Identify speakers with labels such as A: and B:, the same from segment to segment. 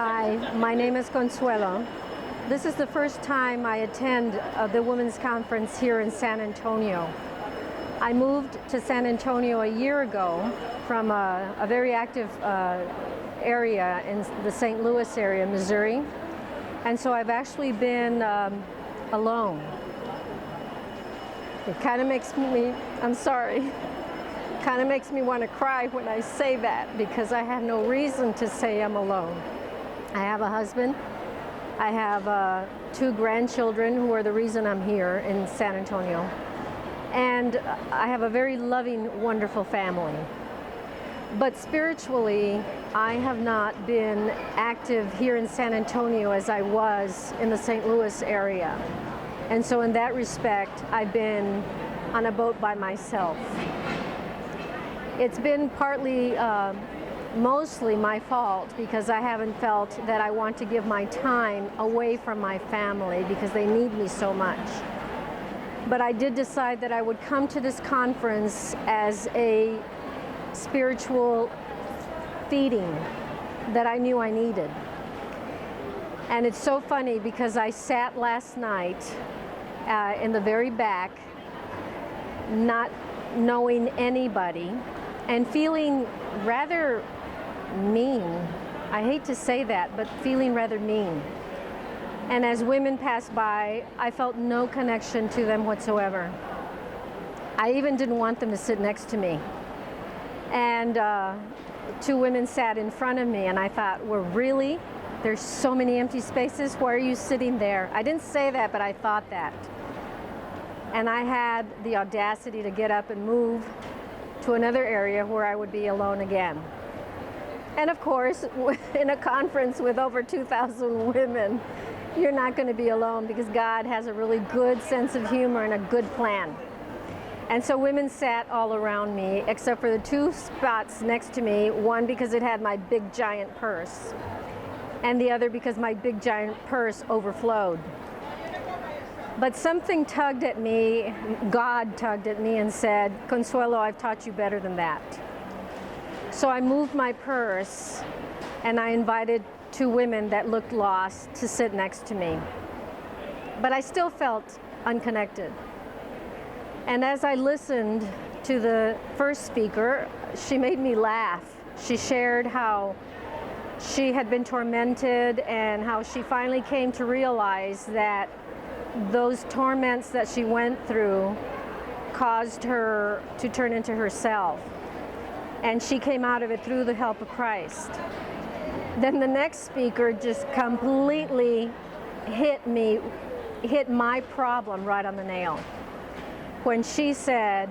A: Hi, my name is Consuelo. This is the first time I attend the Women's Conference here in San Antonio. I moved to San Antonio a year ago from a very active area in the St. Louis area, Missouri. And so I've actually been alone. It kind of makes me, I'm sorry, kind of makes me want to cry when I say that, because I have no reason to say I'm alone. I have a husband. I have 2 grandchildren who are the reason I'm here in San Antonio. And I have a very loving, wonderful family. But spiritually, I have not been active here in San Antonio as I was in the St. Louis area. And so in that respect, I've been on a boat by myself. It's been partly, mostly my fault, because I haven't felt that I want to give my time away from my family because they need me so much. But I did decide that I would come to this conference as a spiritual feeding that I knew I needed. And it's so funny because I sat last night in the very back, not knowing anybody, and feeling rather mean. I hate to say that, but feeling rather mean. And as women passed by, I felt no connection to them whatsoever. I even didn't want them to sit next to me. And 2 women sat in front of me, and I thought, well, really? There's so many empty spaces. Why are you sitting there? I didn't say that, but I thought that. And I had the audacity to get up and move to another area where I would be alone again. And of course, in a conference with over 2,000 women, you're not going to be alone, because God has a really good sense of humor and a good plan. And so women sat all around me, except for the 2 spots next to me, one because it had my big giant purse, and the other because my big giant purse overflowed. But something tugged at me, God tugged at me and said, Consuelo, I've taught you better than that. So I moved my purse and I invited 2 women that looked lost to sit next to me. But I still felt unconnected. And as I listened to the first speaker, she made me laugh. She shared how she had been tormented and how she finally came to realize that those torments that she went through caused her to turn into herself. And she came out of it through the help of Christ. Then the next speaker just completely hit my problem right on the nail, when she said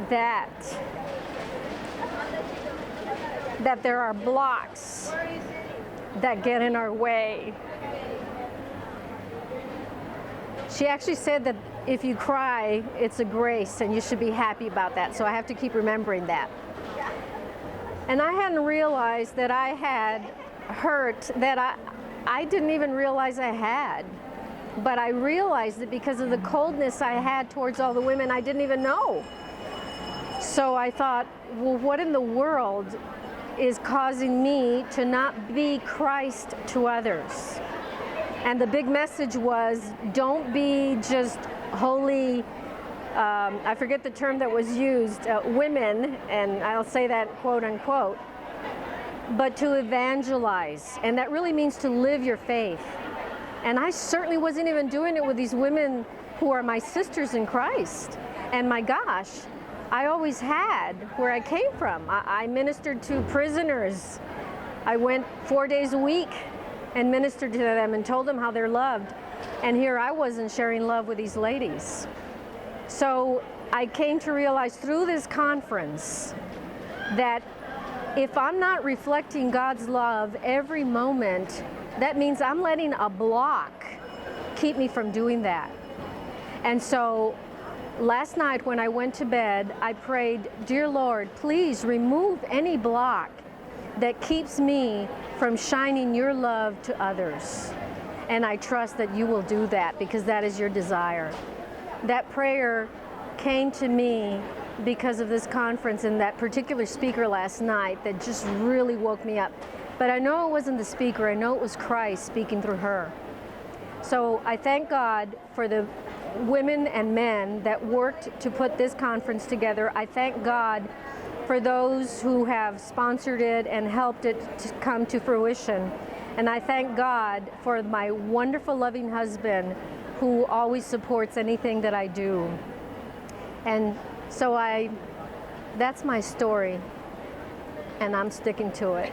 A: that there are blocks that get in our way. She actually said that if you cry, it's a grace and you should be happy about that. So I have to keep remembering that. And I hadn't realized that I had hurt that I didn't even realize I had. But I realized it because of the coldness I had towards all the women I didn't even know. So I thought, well, what in the world is causing me to not be Christ to others? And the big message was, don't be just holy, I forget the term that was used, women, and I'll say that quote unquote, but to evangelize. And that really means to live your faith. And I certainly wasn't even doing it with these women who are my sisters in Christ. And my gosh, I always had where I came from. I ministered to prisoners. I went 4 days a week and ministered to them and told them how they're loved. And here I wasn't sharing love with these ladies. So I came to realize through this conference that if I'm not reflecting God's love every moment, that means I'm letting a block keep me from doing that. And so last night when I went to bed, I prayed, Dear Lord, please remove any block that keeps me from shining your love to others. And I trust that you will do that, because that is your desire. That prayer came to me because of this conference and that particular speaker last night that just really woke me up. But I know it wasn't the speaker. I know it was Christ speaking through her. So I thank God for the women and men that worked to put this conference together. I thank God for those who have sponsored it and helped it to come to fruition. And I thank God for my wonderful, loving husband who always supports anything that I do. And so that's my story, and I'm sticking to it.